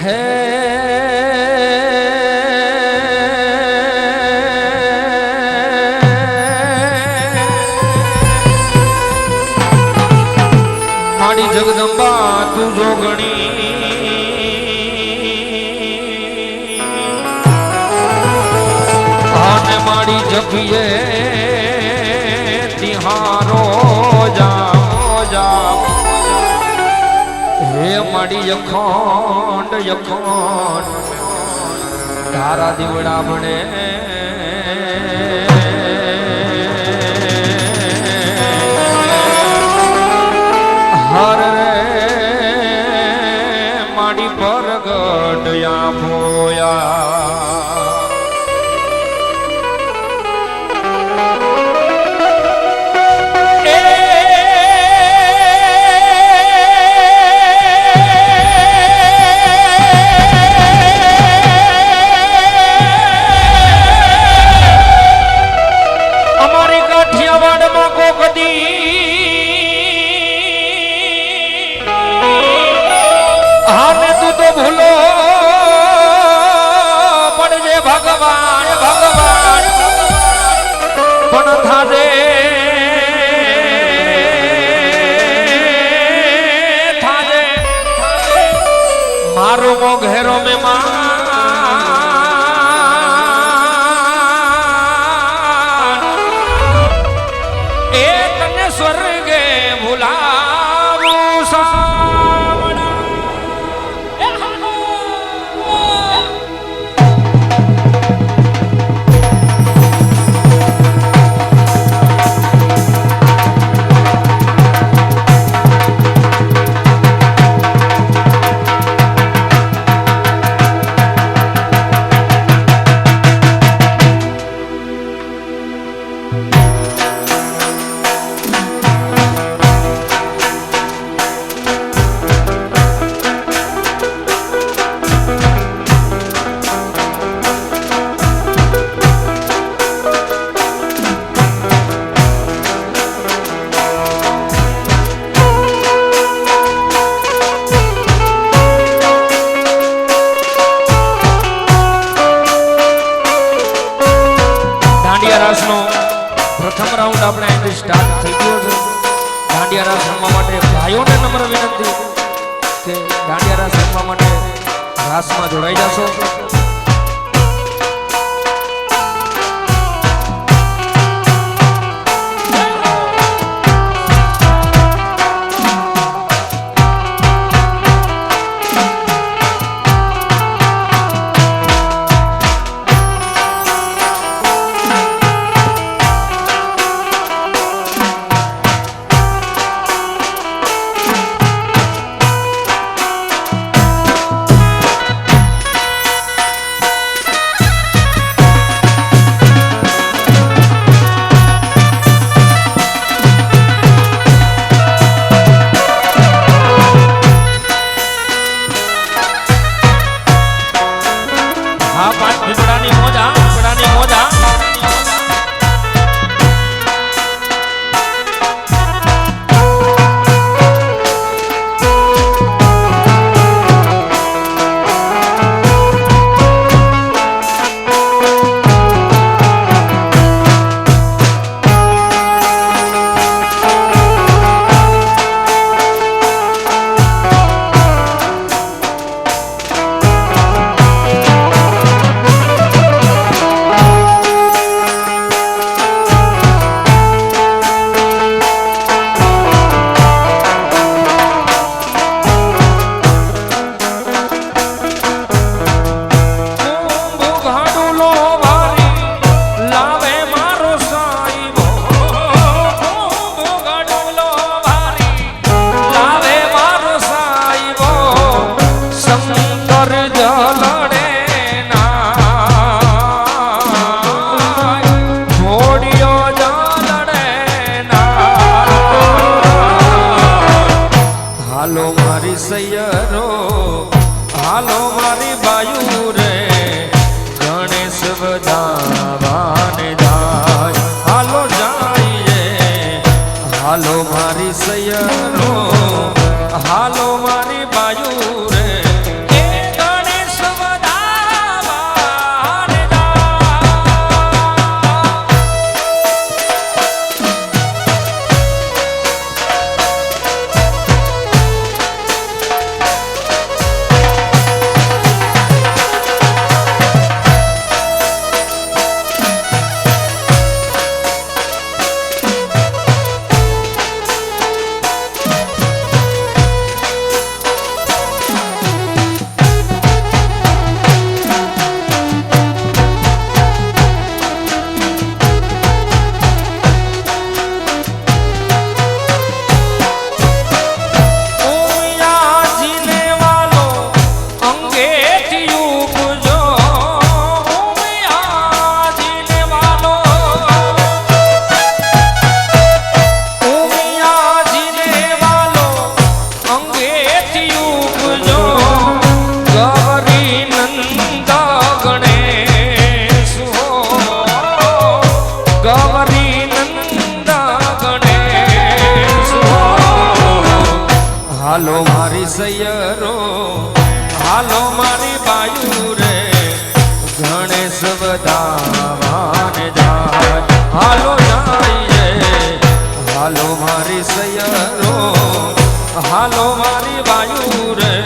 હે મારી જગદંબા તું જોગણી અને મારી જપીએ તિહારો જા હે મારી અખંડ તારા દીવડા બને હર રે મારી પરગડયા ભોયા मारो मो घेरो में मान ए तने स्वर्गे भुलावू सावड़ा प्रथम राउंड अपने स्टार्ट થઈ ગયો છે દાંડિયા રાસ રમવા માટે ભાઈઓને નમ્ર વિનંતી કે દાંડિયા રાસ રમવા માટે રાસમાં જોડાઈ જાશો सैयरो हालो मारी बायू रे ए હાલો મારી સૈયરો હાલો મારી બાયુ રે ગણેશ વધાવાને જાય હાલો જાય હાલો મારી સૈયરો હાલો મારી બાયુ રે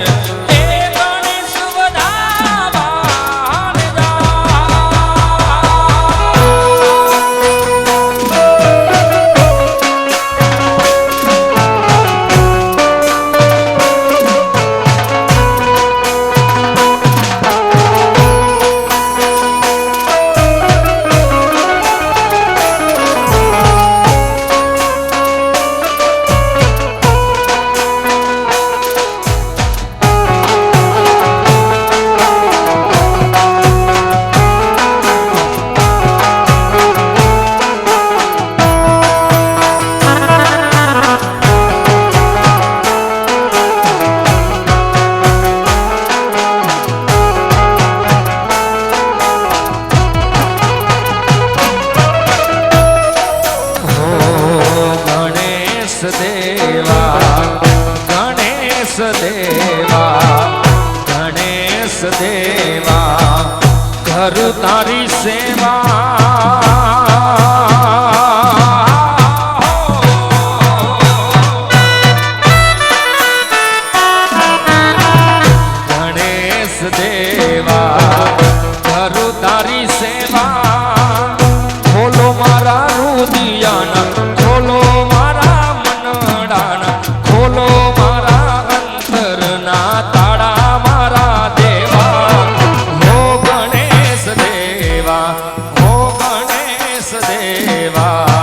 કરું તારી સેવા ગણેશ દેવા કરું તારી સેવા ખોલો મારા રુદિયાના ખોલો મારા મનડાના ખોલો મારા અંતરના તાળા મારા દેવા હો ગણેશ દેવા હો ગણેશ દેવા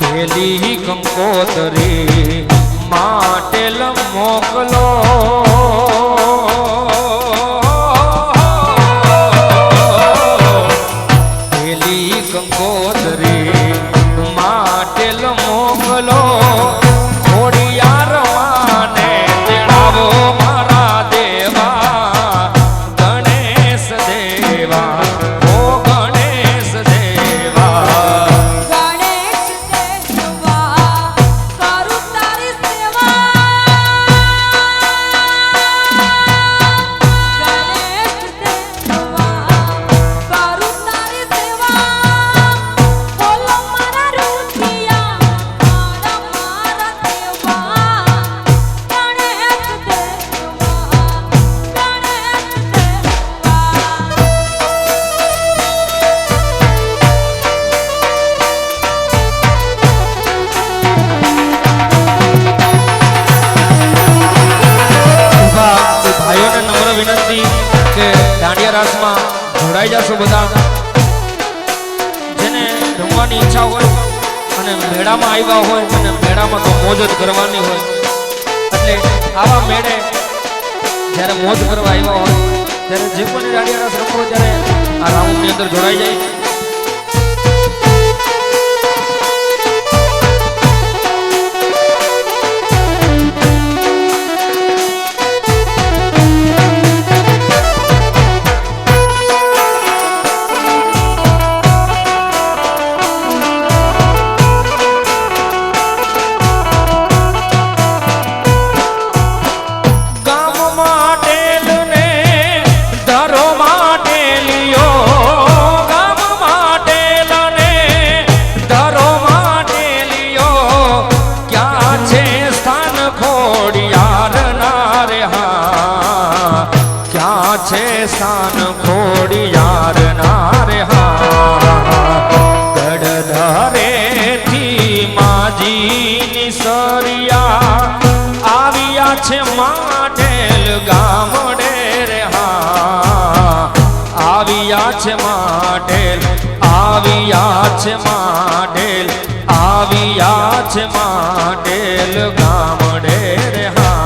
પેલી કંકોતરી માટેલ મોકલો પેલી કંકોતરી માટેલ મોકલો ખોડિયાર માને તેડાવો મારા દેવા ગણેશ દેવા ઓ ગણેશ દેવા દાંડિયા રાસમાં જોડાઈ જશો બધા જેને રમવાની ઈચ્છા હોય અને મેળામાં આવ્યા હોય અને મેળામાં તો મોજ જ કરવાની હોય એટલે આવા મેળે જ્યારે મોજ કરવા આવ્યા હોય ત્યારે જે પણ દાંડિયા રાસ રમવો ત્યારે આ રાઉન્ડની અંદર જોડાઈ જાય ગામ ખોડિયાર નારે હા ગઢધારે થી માજીની સરિયા આવ્યા છે માટેલ ગામડે રે હા આવ્યા છે માટેલ આવ્યા છે માટેલ આવ્યા છે માટેલ ગામડે રે હા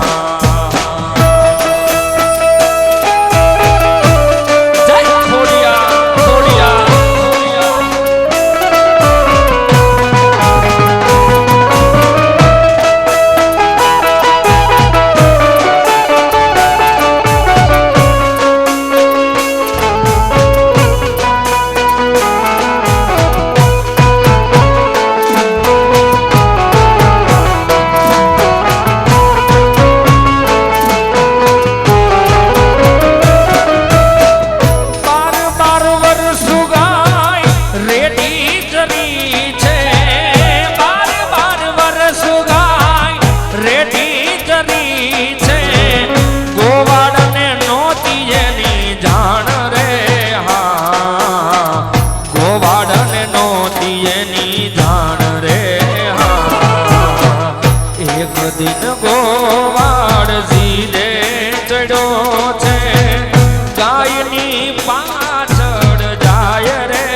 દિન ગોવાળ ઝીલે ચડ્યો છે ગાયની પાછળ જાય રે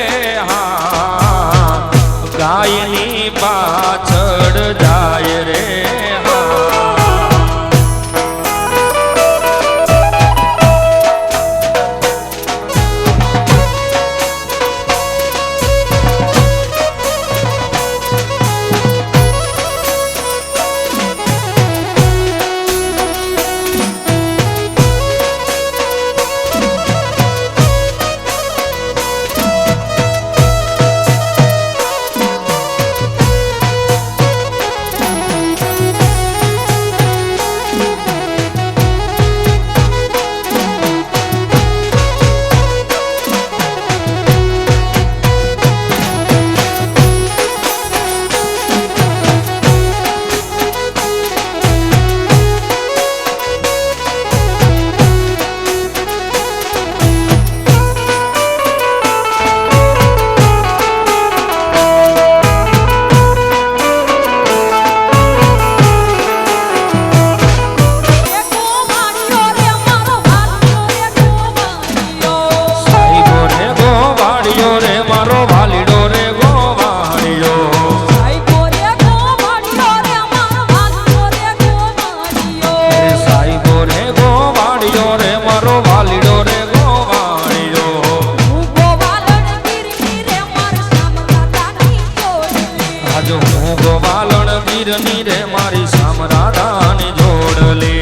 હા ગાયની પાછળ જાય રે રે મારી સામરાદાની જોડ લે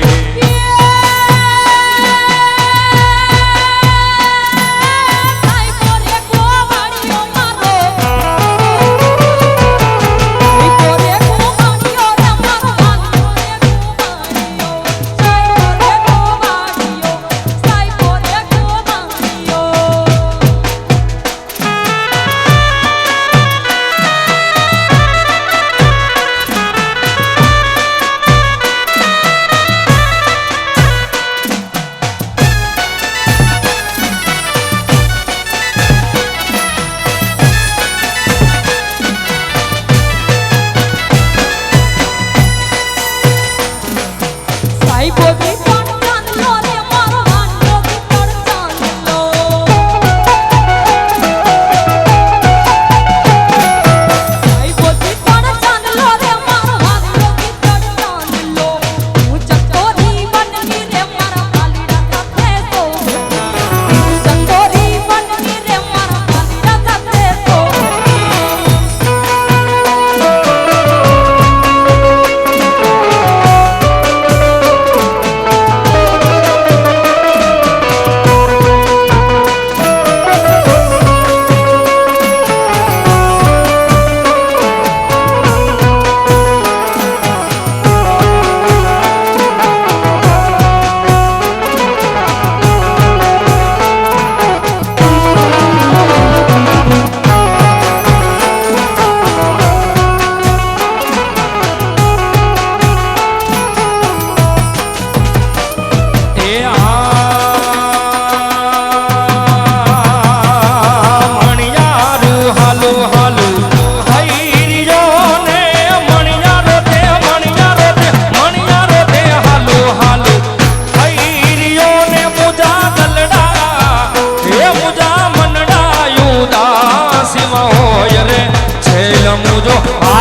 રમું જો